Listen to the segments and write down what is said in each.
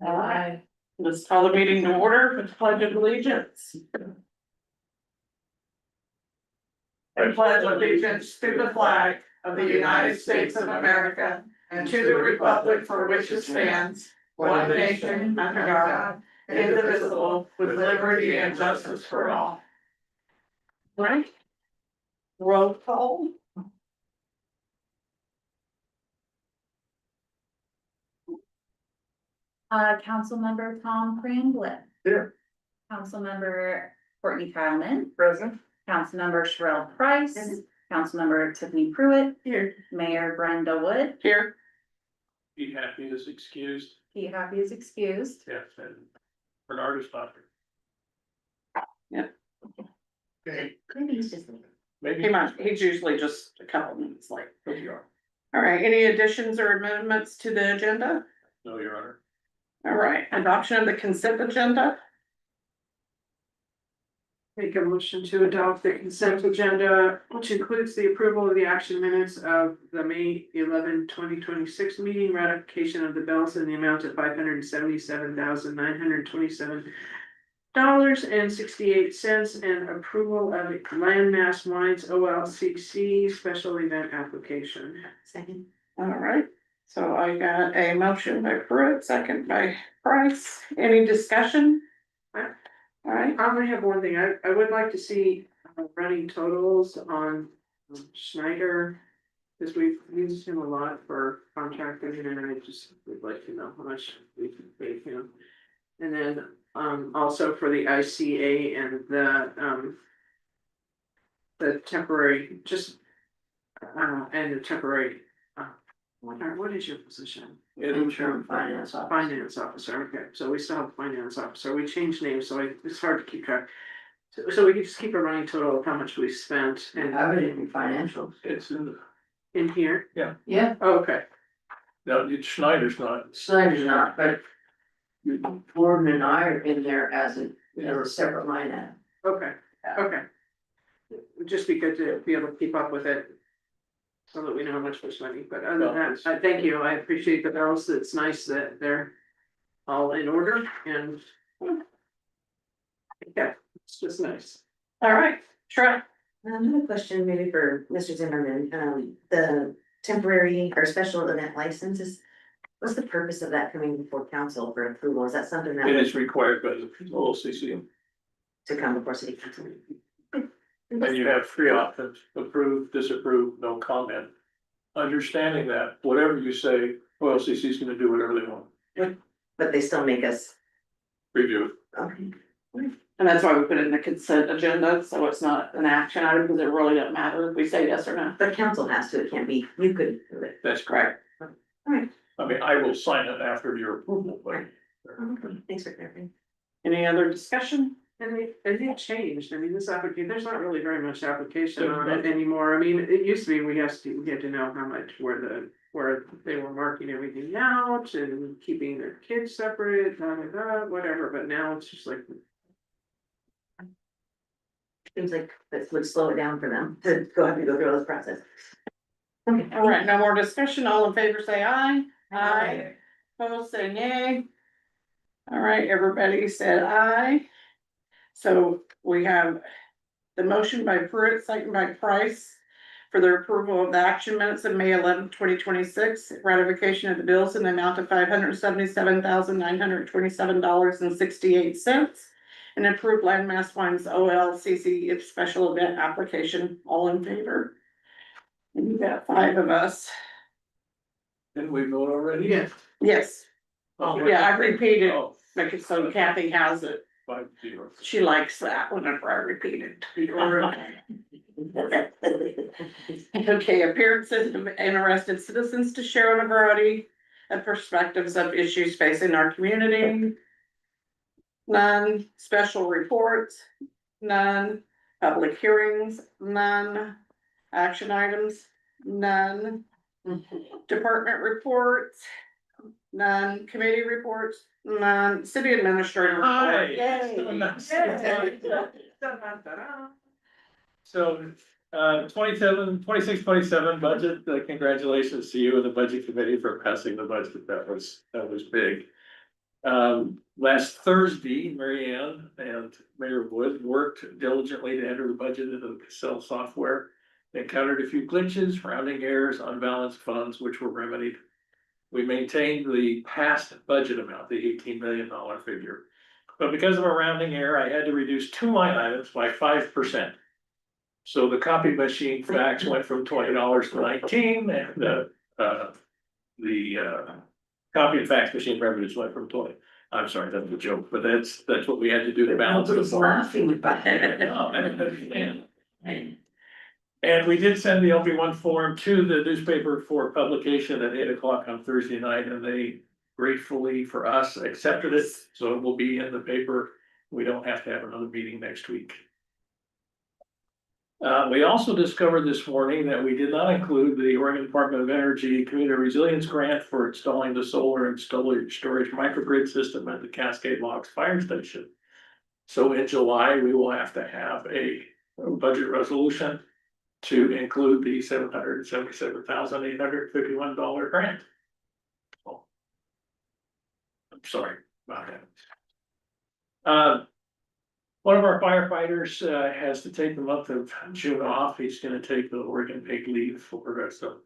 All right, let's call the meeting to order with the pledge of allegiance. I pledge allegiance to the flag of the United States of America and to the republic for which it stands, one nation under God, indivisible, with liberty and justice for all. Right? Roll call. Councilmember Tom Cranblett. Here. Councilmember Courtney Kyleman. Present. Councilmember Sherelle Price. Councilmember Tiffany Pruitt. Here. Mayor Brenda Wood. Here. Be happy is excused. Pete Happy is excused. Yes, and Bernard is not here. Yeah. Okay. Maybe. He's usually just a couple minutes late. All right, any additions or amendments to the agenda? No, Your Honor. All right, adoption of the consent agenda. Make a motion to adopt the consent agenda, which includes the approval of the action minutes of the May 11, 2026 meeting, ratification of the bills in the amount of $577,927.68, and approval of Landmass Wines OLCC special event application. Second. All right, so I got a motion by Pruitt, second by Price. Any discussion? All right, I only have one thing, I would like to see running totals on Schneider. Cause we've used him a lot for contracting and I just would like to know how much we can pay him. And then also for the ICA and the temporary, just and the temporary, what is your position? Interim Finance officer, okay, so we still have a finance officer, we changed names, so it's hard to keep track. So we can just keep a running total of how much we spent and Have it in financials. It's in the, in here, Yeah, oh, okay, no, Schneider's not. Snyder's not, but Gordon and I are in there as a separate line item. okay, okay. It'd just be good to be able to keep up with it. So that we know how much we're spending, but other than that, I thank you, I appreciate the bills, it's nice that they're all in order and. Yeah, it's just nice. all right, Trey. I have a question maybe for Mr. Zimmerman, the temporary or special event licenses. What's the purpose of that coming before council for approval? Is that something that It is required by the OLCC. to come before city council? And you have three options: approve, disapprove, no comment. Understanding that whatever you say, OLCC is gonna do whatever they want. But they still make us, Review it. okay, And that's why we put it in the consent agenda, so it's not an action item, because it really doesn't matter if we say yes or no. but council has to, it can't be, you could do it. That's correct. Alright, I mean, I will sign it after your approval, but. okay, thanks for clarifying. Any other discussion? And they've changed, I mean, this application, there's not really very much application on it anymore, I mean, it used to be, we had to know how much, where they were marking everything out and keeping their kids separate, whatever, but now it's just like. Seems like this would slow it down for them to go through this process. Okay. All right, no more discussion, all in favor say aye. Aye. Opposed say nay. All right, everybody said aye. So we have the motion by Pruitt, second by Price, for the approval of the action minutes of May 11, 2026, ratification of the bills in the amount of $577,927.68, and approved Landmass Wines OLCC special event application. All in favor? And you got 5 of us. Didn't we vote already? Yes. Yes, Oh, yeah, I repeated, Oh, make it so Kathy has it. 5-0. She likes that whenever I repeat it. Okay, appearances of interested citizens to share on a variety of perspectives of issues facing our community. None. Special reports, none. Public hearings, none. Action items, none. Department reports, None. Committee reports? None. City administrator report? Hi. Yay. So nice. Da-da-da-da. So, 26, 27 budget, congratulations to you and the budget committee for passing the budget. That was big. Last Thursday, Mary Ann and Mayor Wood worked diligently to enter the budget into the Excel software. They encountered a few glitches, rounding errors, unbalanced funds, which were remedied. We maintained the past budget amount, the $18 million figure. But because of a rounding error, I had to reduce 2 line items by 5%. So the copy machine fax went from $20 to 19, and the copy and fax machine revenues went from 20. I'm sorry, that's a joke, but that's what we had to do to balance the Nobody's form. laughing about it. No, I understand. And we did send the LB1 form to the newspaper for publication at 8 o'clock on Thursday night, and they gratefully for us accepted it, so it will be in the paper. We don't have to have another meeting next week. We also discovered this morning that we did not include the Oregon Department of Energy Community Resilience Grant for installing the solar and storage microgrid system at the Cascade Locks Fire Station. So in July, we will have to have a budget resolution to include the $777,851 grant. Oh. I'm sorry about that. One of our firefighters has to take the month of June off. He's gonna take the Oregon paid leave for some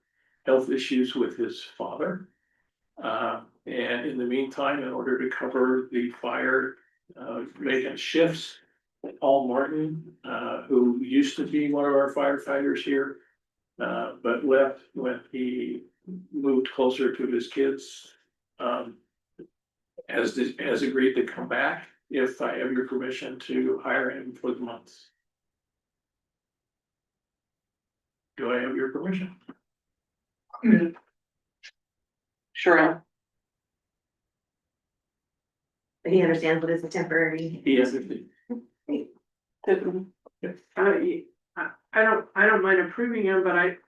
health issues with his father. And in the meantime, in order to cover the fire vacant shifts, Paul Martin, who used to be one of our firefighters here, but left when he moved closer to his kids, has agreed to come back if I have your permission to hire him for the months. Do I have your permission? Sure. But he understands what is a temporary. He has. I don't mind approving them, but I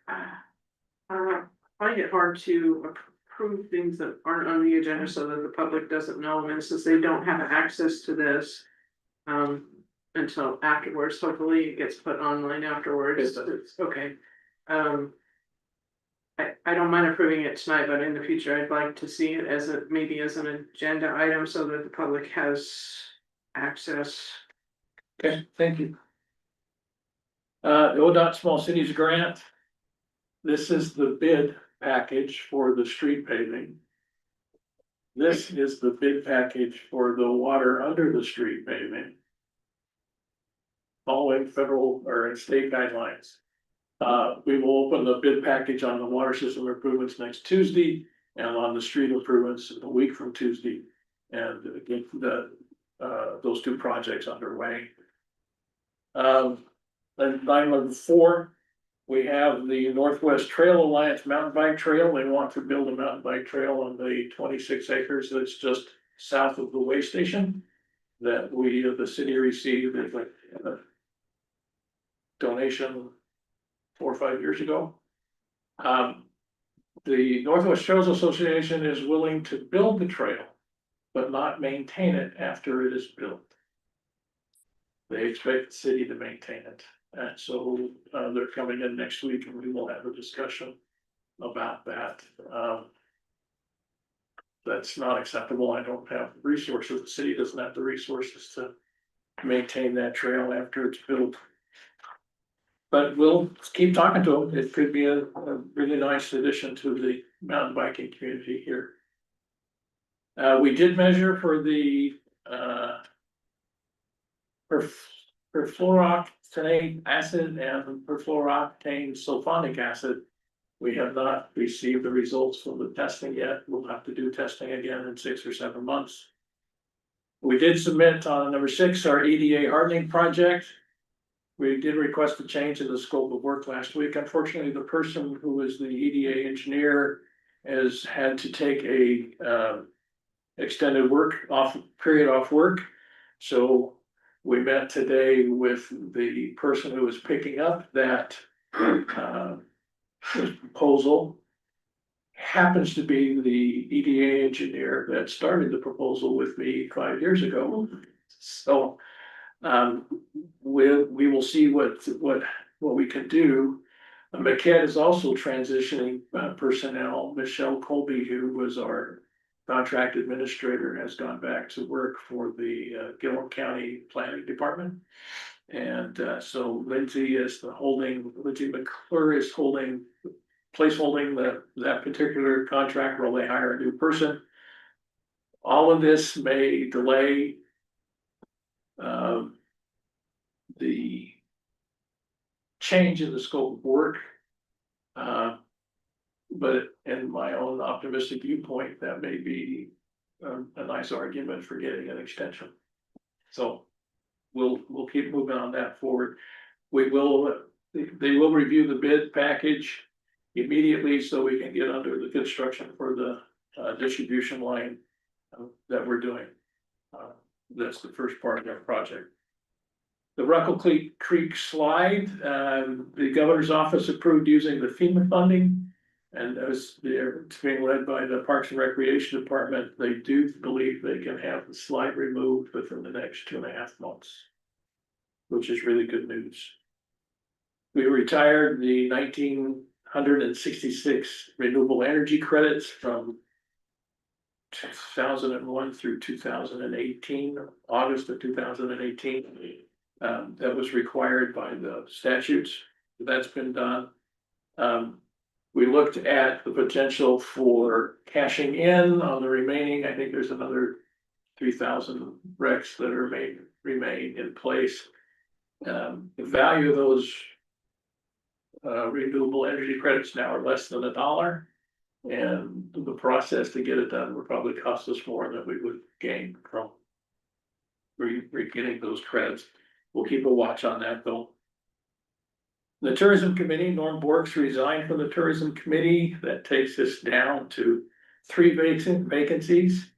find it hard to approve things that aren't on the agenda so that the public doesn't know, and since they don't have access to this. Until afterwards, hopefully it gets put online afterwards, it's okay. I don't mind approving it tonight, but in the future, I'd like to see it as maybe as an agenda item so that the public has access. Okay, thank you. The ODOT Small Cities Grant. This is the bid package for the street paving. This is the bid package for the water under the street paving. Following federal or state guidelines. We will open the bid package on the water system improvements next Tuesday and on the street improvements a week from Tuesday. And get those 2 projects underway. Then item 4, we have the Northwest Trail Alliance mountain bike trail. They want to build a mountain bike trail on the 26 acres that's just south of the way station that the city received as a donation 4 or 5 years ago. The Northwest Trails Association is willing to build the trail, but not maintain it after it is built. They expect the city to maintain it. And so they're coming in next week and we will have a discussion about that. That's not acceptable. I don't have the resources. The city doesn't have the resources to maintain that trail after it's built. But we'll keep talking to them. It could be a really nice addition to the mountain biking community here. We did measure for the perfluorooctane acid and perfluorooctane sulfonic acid. We have not received the results from the testing yet. We'll have to do testing again in 6 or 7 months. We did submit on number 6, our EDA hardening project. We did request a change in the scope of work last week. Unfortunately, the person who was the EDA engineer has had to take a extended period off work. So we met today with the person who was picking up that proposal. happens to be the EDA engineer that started the proposal with me 5 years ago. So, we will see what we can do. McCann is also transitioning personnel. Michelle Colby, who was our contract administrator, has gone back to work for the Gillum County Planning Department. And so Lindsay McClure is holding that particular contract while they hire a new person. All of this may delay the change in the scope of work. But in my own optimistic viewpoint, that may be a nice argument for getting an extension. So we'll keep moving on that forward. They will review the bid package immediately so we can get under the construction for the distribution line that we're doing. That's the first part of that project. The Ruckle Creek slide, the governor's office approved using the FEMA funding. And as it's being led by the Parks and Recreation Department, they do believe they can have the slide removed within the next 2.5 months, which is really good news. We retired the 1,966 renewable energy credits from 2001 through 2018, August of 2018. That was required by the statutes. That's been done. We looked at the potential for cashing in on the remaining. I think there's another 3,000 recs that are remain in place. The value of those renewable energy credits now are less than $1, and the process to get it done would probably cost us more than we would gain from getting those credits. We'll keep a watch on that though. The Tourism Committee, Norm Borks resigned from the Tourism Committee. That takes us down to 3 vacancies.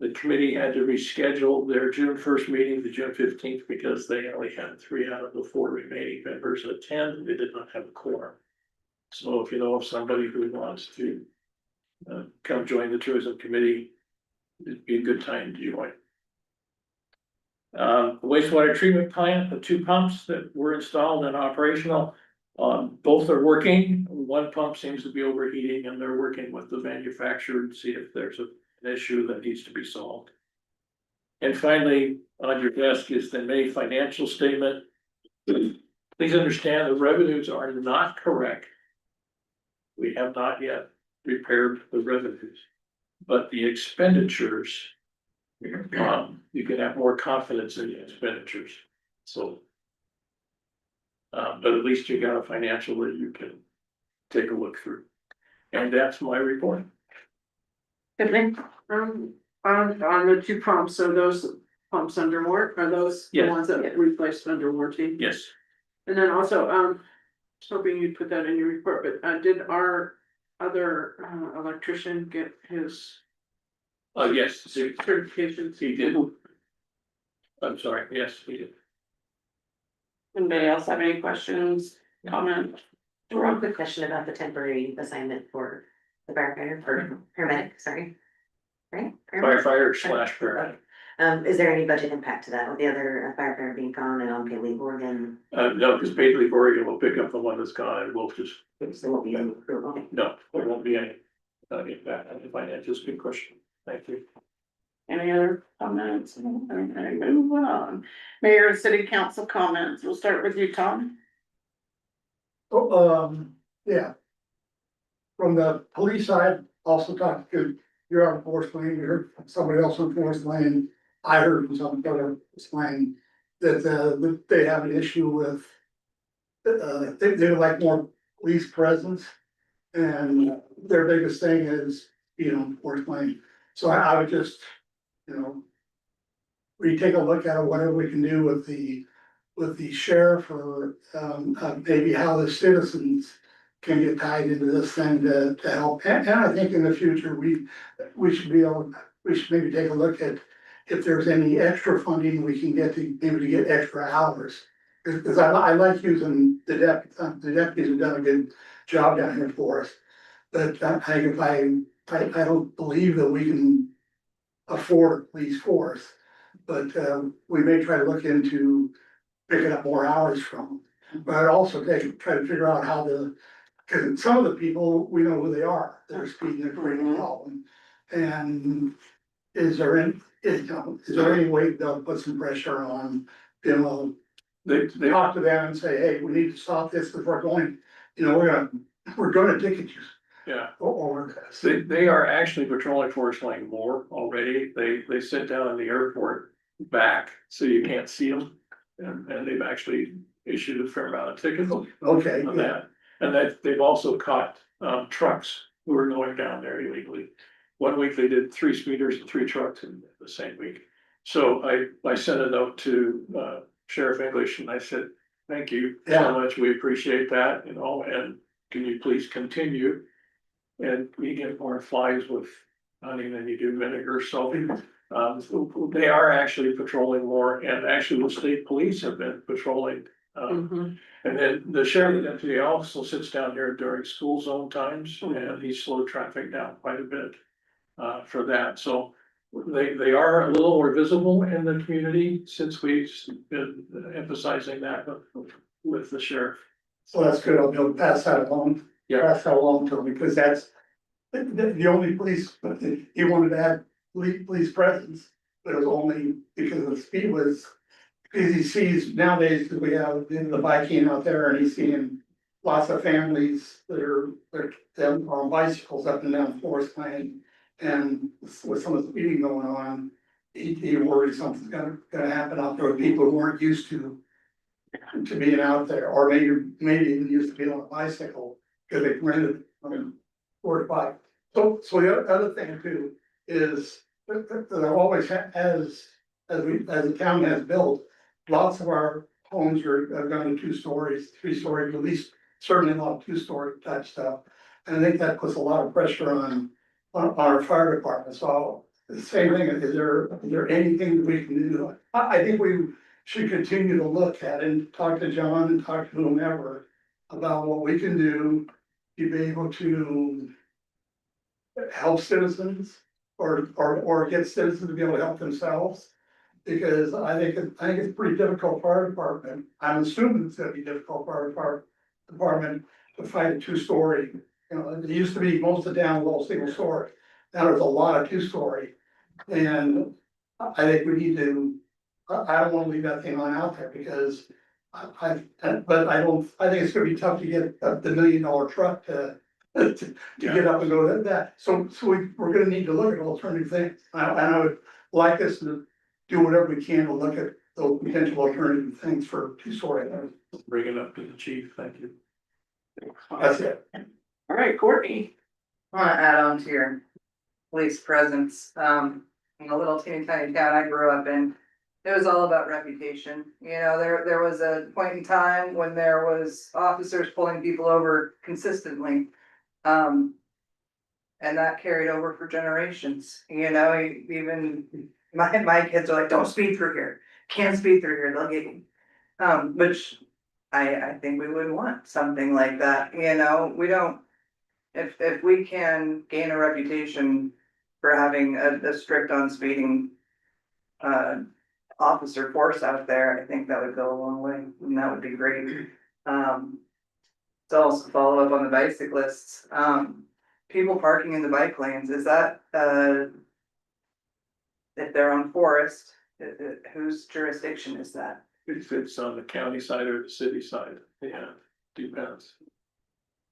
The committee had to reschedule their June 1st meeting to June 15th because they only had 3 out of the 4 remaining members attend. They did not have a quorum. So if you know of somebody who wants to come join the Tourism Committee, it'd be a good time to join. The wastewater treatment plant, the 2 pumps that were installed and operational, both are working. One pump seems to be overheating, and they're working with the manufacturer to see if there's an issue that needs to be solved. And finally, on your desk is the May financial statement. Please understand the revenues are not correct. We have not yet repaired the revenues, but the expenditures, you can have more confidence in the expenditures. So, but at least you got a financial that you can take a look through. And that's my report. Tiffany? On the 2 pumps, so those pumps under warranty, are those the Yes. ones that replaced under warranty? Yes. And then also, just hoping you'd put that in your report, but did our other electrician get his Yes, certifications? he did. I'm sorry, yes, he did. Anybody else have any questions, comments? One quick question about the temporary assignment for the firefighter or paramedic, sorry. Right? Paramedic? Firefighter/paramedic. Is there any budget impact to that with the other firefighter being gone and on paid leave or then? No, because Paid Leave Oregon will pick up the one that's gone and we'll just, There won't be any approval, okay. no, there won't be any. Impact on the financials. Good question. Thank you. Any other comments? Okay, move on. Mayor and city council comments. We'll start with you, Tom. Yeah. From the police side, also talked to, you're on Forest Lane, you heard from somebody else on Forest Lane. I heard from somebody on Forest Lane that they have an issue with. They like more police presence. And their biggest thing is, Forest Lane. So I would just, we take a look at whatever we can do with the sheriff or maybe how the citizens can get tied into this thing to help. And I think in the future, we should maybe take a look at if there's any extra funding we can get to get extra hours. Because I like using the deputies have done a good job down here for us. But I don't believe that we can afford a police force. But, we may try to look into picking up more hours from them. But I'd also try to figure out how to, cause some of the people, we know who they are, that are speeding and creating a problem. And is there any way they'll put some pressure on, They, talk to them and say, hey, we need to stop this because we're going, we're gonna ticket you yeah, over this. they are actually patrolling Forest Lane more already. They sit down in the airport back, so you can't see them. And they've actually issued a fair amount of tickets on Okay, yeah, that. And that they've also caught, trucks who are going down there illegally. One week they did 3 speeders and 3 trucks in the same week. So I sent a note to, Sheriff English and I said, thank you Yeah. so much. We appreciate that, and can you please continue? And you get more flies with honey than you do vinegar, so. So they are actually patrolling more, and actually the state police have been patrolling. Mhm. And then the sheriff deputy also sits down here during school zone times, and he slowed traffic down quite a bit. For that, so they are a little more visible in the community since we've been emphasizing that with the sheriff. so that's good, I'll be able to pass that along. Yeah. Pass that along to them, because that's the only police, he wanted to add police presence, but it was only because the speed was. Because he sees nowadays, because we have the biking out there, and he's seeing lots of families that are on bicycles up and down Forest Lane. And with some of the speeding going on, he worries something's gonna happen out there with people who weren't used to being out there, or maybe even used to being on a bicycle, because they rented or a bike. So the other thing too is that I've always as the town has built, lots of our homes have gone to 2 stories, 3 stories, at least certainly a lot of 2-story type stuff. And I think that puts a lot of pressure on our fire department. So the same thing, is there anything that we can do? I think we should continue to look at and talk to John and talk to whomever about what we can do to be able to help citizens or get citizens to be able to help themselves. Because I think it's pretty difficult for our department. I'm assuming it's gonna be difficult for our department to fight a 2-story. It used to be most of the town was all 1-story. Now there's a lot of 2-story. And I think we need to, I don't wanna leave that thing on out there because but I think it's gonna be tough to get the $1 million truck to get up and go to that. So we're gonna need to look at alternative things. And I would like us to do whatever we can to look at those potential alternative things for 2-story. Bring it up to the chief, thank you. That's it. All right, Courtney. I wanna add on to your police presence, in a little teeny tiny town I grew up in. It was all about reputation, there was a point in time when there was officers pulling people over consistently. And that carried over for generations, even my kids are like, don't speed through here, can't speed through here, they'll get you. Which I think we would want something like that, we don't. If we can gain a reputation for having a strict on speeding. Officer force out there, I think that would go a long way, and that would be great. To also follow up on the bicyclists, people parking in the bike lanes, is that, if they're on forest, whose jurisdiction is that? If it's on the county side or the city side, yeah, depends.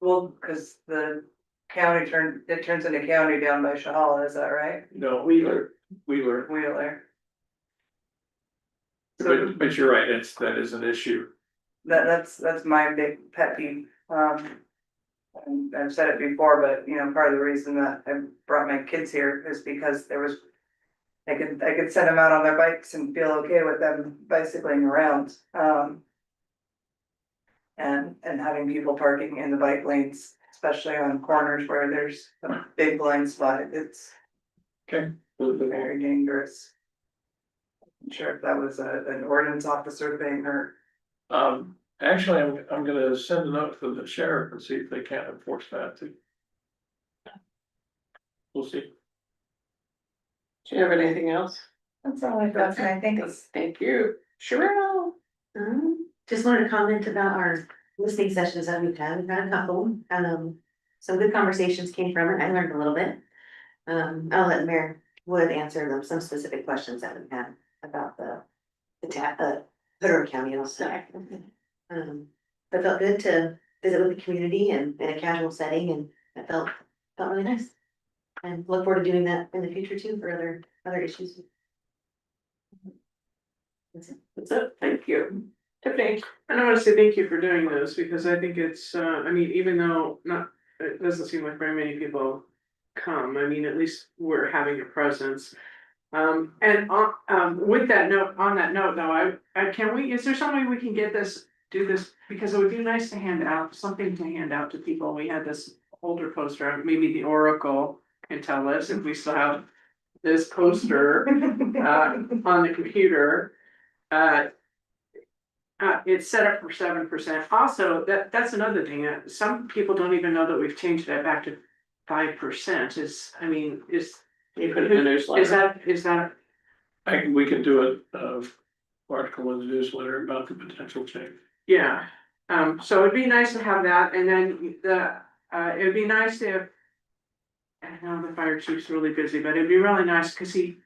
Well, cause the county turns into county down by Shahala, is that right? No, Wheeler. Wheeler. So But you're right, that is an issue. that's my big pet peeve, and I've said it before, but part of the reason that I brought my kids here is because I could send them out on their bikes and feel okay with them bicycling around. And having people parking in the bike lanes, especially on corners where there's a big blind spot, it's Okay. very dangerous. I'm sure if that was an ordinance officer thing or. Actually, I'm gonna send a note to the sheriff and see if they can enforce that too. we'll see. Do you have anything else? That's all I've got, and I think it's. Thank you. Cheryl. Just wanted to comment about our listening sessions that we've had. We've had a couple, some good conversations came from it. I learned a little bit. I'll let Mayor Wood answer them, some specific questions that we had about the Hood County and all that. But felt good to visit with the community and in a casual setting, and it felt really nice. And look forward to doing that in the future too for other issues. That's it. That's it. Thank you. Tiffany. And I wanna say thank you for doing this, because I think it's, I mean, even though it doesn't seem like very many people come, I mean, at least we're having a presence. And with that note, on that note, though, is there some way we can do this, because it would be nice to hand out, something to hand out to people. We had this older poster, maybe the Oracle can tell us if we still have this poster, on the computer. It's set up for 7%. Also, that's another thing. Some people don't even know that we've changed that back to 5%. You put it in the newsletter. Is that, We can do a article in the newsletter about the potential change. yeah. So it'd be nice to have that, and then it'd be nice if. I know the fire chief's really busy, but it'd be really nice, because he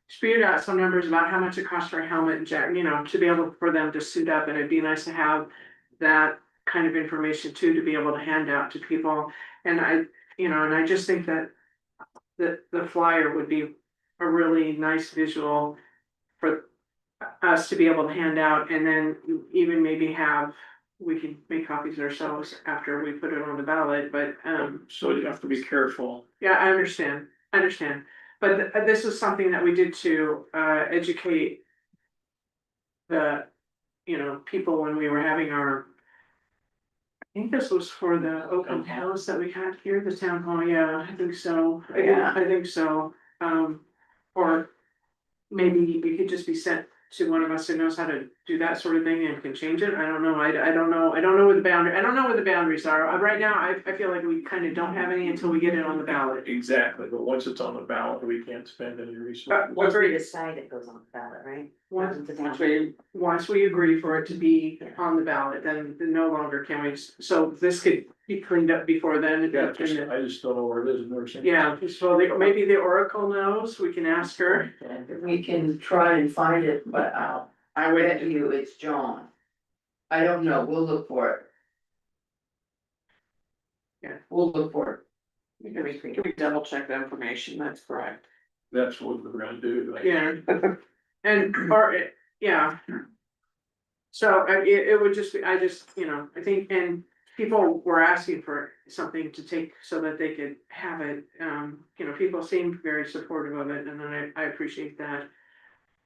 spewed out some numbers about how much it costs for a helmet and jacket, to be able for them to suit up, and it'd be nice to have that kind of information too, to be able to hand out to people. And I just think that the flyer would be a really nice visual for us to be able to hand out, and then even maybe we can make copies ourselves after we put it on the ballot, but So you have to be careful. yeah, I understand, but this was something that we did to educate the, people when we were having our. I think this was for the open house that we had here, the town hall, yeah, I think so. Yeah. I think so, or maybe it could just be sent to one of us who knows how to do that sort of thing and can change it. I don't know. I don't know what the boundaries are. Right now, I feel like we kind of don't have any until we get it on the ballot. Exactly, but once it's on the ballot, we can't spend any resources. Once we decide it goes on the ballot, right? Once we agree for it to be on the ballot, then no longer can we, so this could be cleaned up before then. Yeah, I just don't know where it is, I've never seen it. Yeah, so maybe the Oracle knows, we can ask her. We can try and find it, but I bet you it's John. I don't know, we'll look for it. Yeah. We'll look for it. Can we double check the information? That's correct. That's what we're gonna do. like- Yeah. Yeah. So it would just be, I think, and people were asking for something to take so that they could have it, people seemed very supportive of it, and then I appreciate that.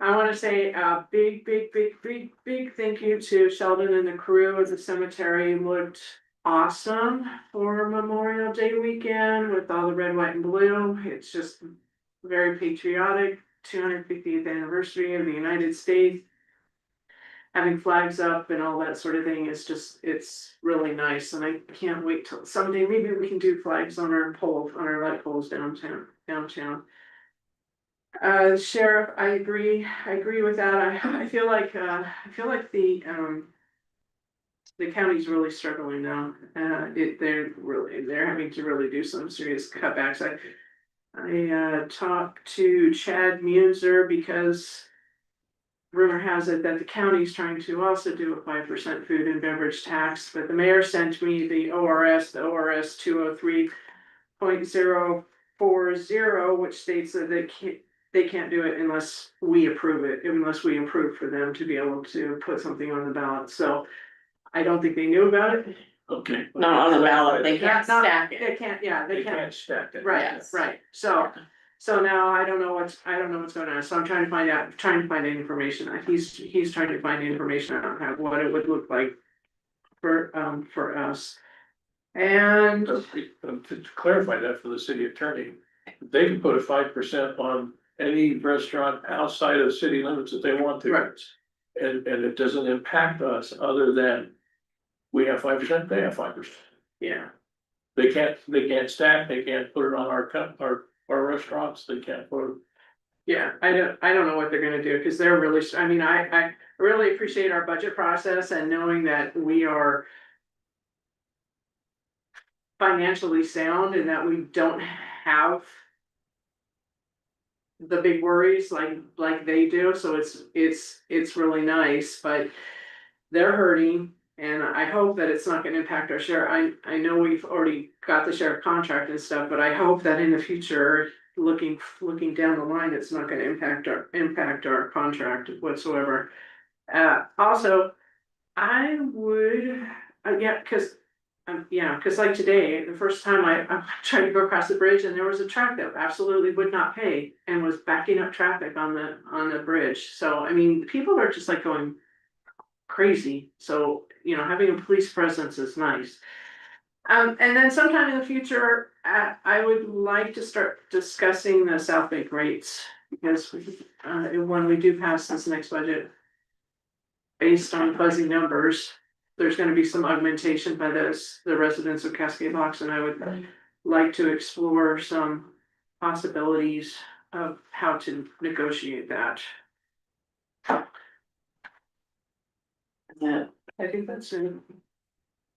I wanna say a big thank you to Sheldon and the crew of the cemetery. Looked awesome for Memorial Day weekend with all the red, white and blue. It's just very patriotic, 250th anniversary of the United States. Having flags up and all that sort of thing is it's really nice, and I can't wait till someday, maybe we can do flags on our light poles downtown. Sheriff, I agree with that. I feel like the county's really struggling now. They're having to really do some serious cutbacks. I talked to Chad Muser, because rumor has it that the county's trying to also do a 5% food and beverage tax, but the mayor sent me the ORS 203.040, which states that they can't do it unless we approve for them to be able to put something on the ballot. So I don't think they knew about it. Okay. Not on the ballot, they can't stack it. They can't, yeah, They can't stack it. Right, Yes. right, so now I don't know what's going on, so I'm trying to find information, he's trying to find information on what it would look like for us. And, To clarify that for the city attorney, they can put a 5% on any restaurant outside of city limits that they want to. right, And it doesn't impact us other than we have 5%, they have 5%. yeah, They can't stack, they can't put it on our or restaurants, they can't vote. Yeah, I don't know what they're gonna do, cause they're really, I mean, I really appreciate our budget process and knowing that we are financially sound and that we don't have the big worries like they do, so it's really nice, but they're hurting. And I hope that it's not gonna impact our share. I know we've already got the sheriff contract and stuff, but I hope that in the future, looking down the line, it's not gonna impact our contract whatsoever. Also, I would, yeah, cause like today, the first time I tried to go across the bridge and there was a truck that absolutely would not pay and was backing up traffic on the bridge. So, I mean, people are just like going crazy. So, having a police presence is nice. And then sometime in the future, I would like to start discussing the South Bank rates. Because when we do pass this next budget, based on fuzzy numbers, there's gonna be some augmentation by the residents of Cascade Locks, and I would like to explore some possibilities of how to negotiate that. Yeah. I think that's it.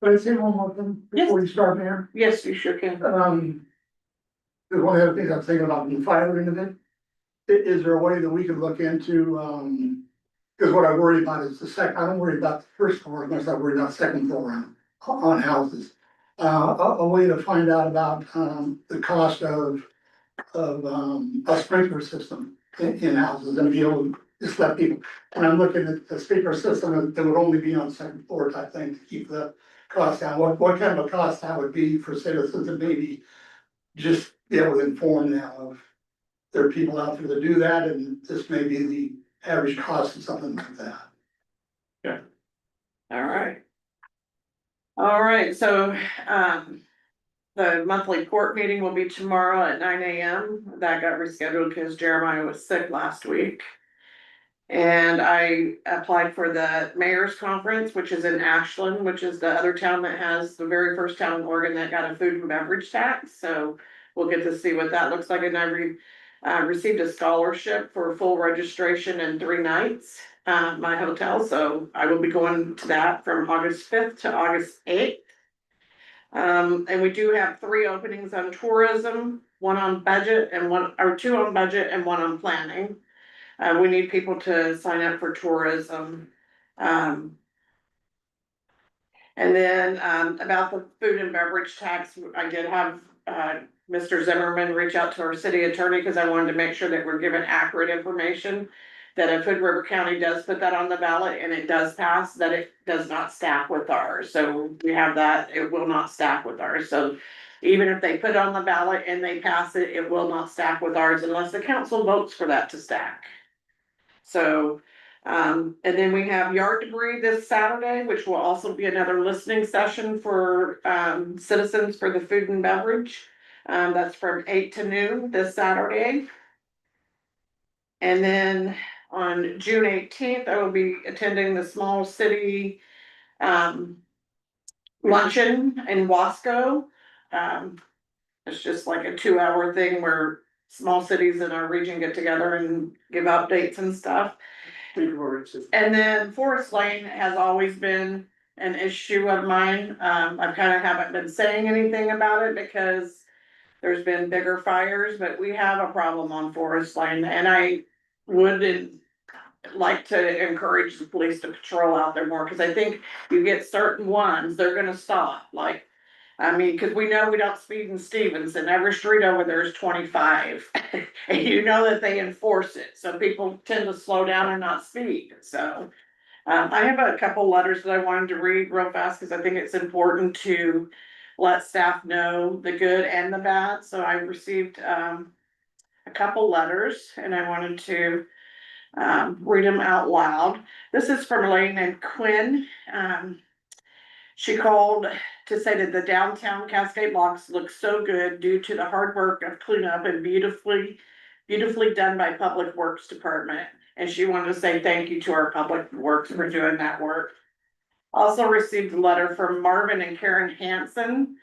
But I say one more thing before you start, Mayor. Yes, you sure can. There's one of the other things I'm thinking about in the fire end of it. Is there a way that we could look into, cause what I worry about is I don't worry about the first floor, unless I worry about second floor on houses. A way to find out about, the cost of a sprinkler system in houses and be able to just let people. And I'm looking at the sprinkler system that would only be on second floor type thing to keep the cost down. What kind of a cost that would be for citizens and maybe just be able to inform them of there are people out there that do that and this may be the average cost of something like that. All right. All right, so, the monthly court meeting will be tomorrow at 9 AM. That got rescheduled because Jeremiah was sick last week. And I applied for the mayor's conference, which is in Ashland, which is the other town that has the very first town in Oregon that got a food and beverage tax. So we'll get to see what that looks like. And I received a scholarship for full registration and 3 nights, my hotel. So I will be going to that from August 5th to August 8th. And we do have 3 openings on tourism, 1 on budget and 2 on budget and 1 on planning. We need people to sign up for tourism. And then, about the food and beverage tax, I did have, Mr. Zimmerman reach out to our city attorney, cause I wanted to make sure that we're given accurate information. That if Hood River County does put that on the ballot and it does pass, that it does not stack with ours. So we have that, it will not stack with ours. So even if they put it on the ballot and they pass it, it will not stack with ours unless the council votes for that to stack. So, and then we have yard debris this Saturday, which will also be another listening session for, citizens for the food and beverage. That's from 8 to noon this Saturday. And then on June 18th, I will be attending the small city, luncheon in Wasco. It's just like a 2-hour thing where small cities in our region get together and give updates and stuff. And then Forest Lane has always been an issue of mine. I kind of haven't been saying anything about it because there's been bigger fires, but we have a problem on Forest Lane, and I would like to encourage the police to patrol out there more, because I think you get certain ones, they're gonna stop, like, I mean, cause we know we don't speed in Stevens, and every street over there is 25. And you know that they enforce it, so people tend to slow down and not speed, so. I have a couple letters that I wanted to read real fast, cause I think it's important to let staff know the good and the bad, so I received, a couple letters, and I wanted to read them out loud. This is from a lady named Quinn. She called to say that the downtown Cascade Locks look so good due to the hard work of cleanup and beautifully done by Public Works Department. And she wanted to say thank you to our Public Works for doing that work. Also received a letter from Marvin and Karen Hansen.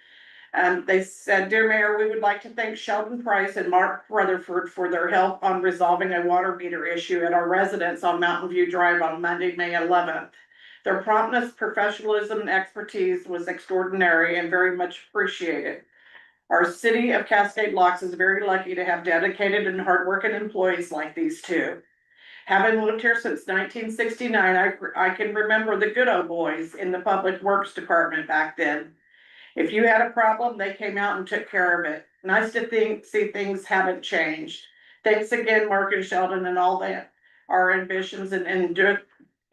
They said, "Dear Mayor, we would like to thank Sheldon Price and Mark Rutherford for their help on resolving a water meter issue at our residence on Mountain View Drive on Monday, May 11th. Their promptness, professionalism, and expertise was extraordinary and very much appreciated. Our city of Cascade Locks is very lucky to have dedicated and hardworking employees like these two. Having lived here since 1969, I can remember the good old boys in the Public Works Department back then. If you had a problem, they came out and took care of it. Nice to see things haven't changed. Thanks again, Mark and Sheldon, and all that, our ambitions and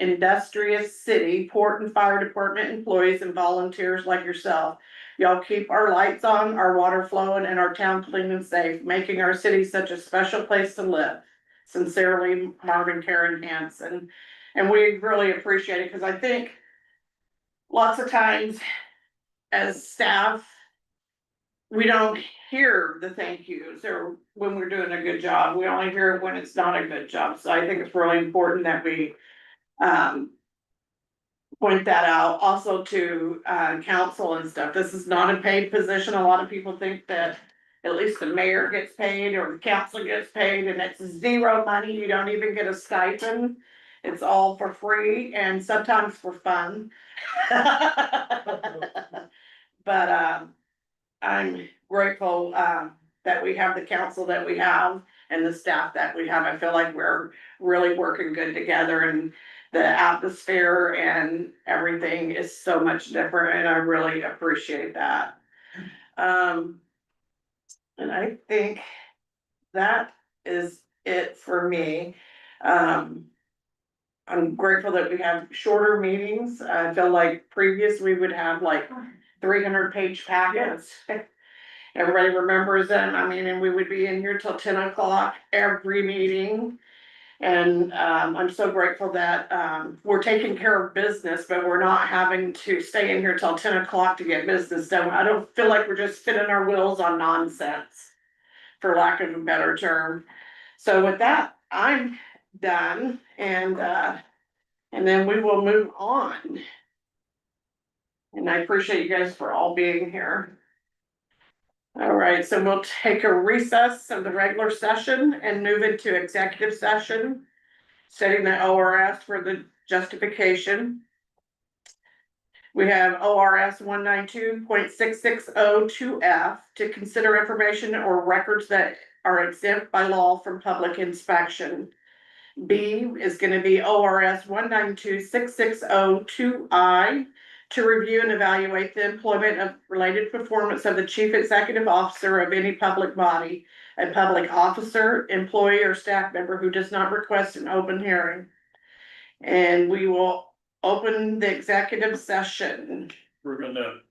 industrious city, port and fire department employees and volunteers like yourself. Y'all keep our lights on, our water flowing, and our town clean and safe, making our city such a special place to live. Sincerely, Marvin Karen Hansen." And we really appreciate it, because I think lots of times as staff, we don't hear the thank yous or when we're doing a good job. We only hear it when it's not a good job. So I think it's really important that we point that out also to council and stuff. This is not a paid position. A lot of people think that at least the mayor gets paid or the council gets paid, and it's zero money. You don't even get a stipend. It's all for free and sometimes for fun. But I'm grateful that we have the council that we have and the staff that we have. I feel like we're really working good together, and the atmosphere and everything is so much different, and I really appreciate that. And I think that is it for me. I'm grateful that we have shorter meetings. I feel like previous we would have like 300-page packets. Everybody remembers them. I mean, and we would be in here till 10 o'clock every meeting. And I'm so grateful that we're taking care of business, but we're not having to stay in here till 10 o'clock to get business done. I don't feel like we're just spinning our wheels on nonsense, for lack of a better term. So with that, I'm done, and then we will move on. And I appreciate you guys for all being here. All right, so we'll take a recess of the regular session and move into executive session, setting the ORS for the justification. We have ORS 192.6602F to consider information or records that are exempt by law from public inspection. B is going to be ORS 192.6602I to review and evaluate the employment of related performance of the chief executive officer of any public body, a public officer, employee, or staff member who does not request an open hearing. And we will open the executive session. We're gonna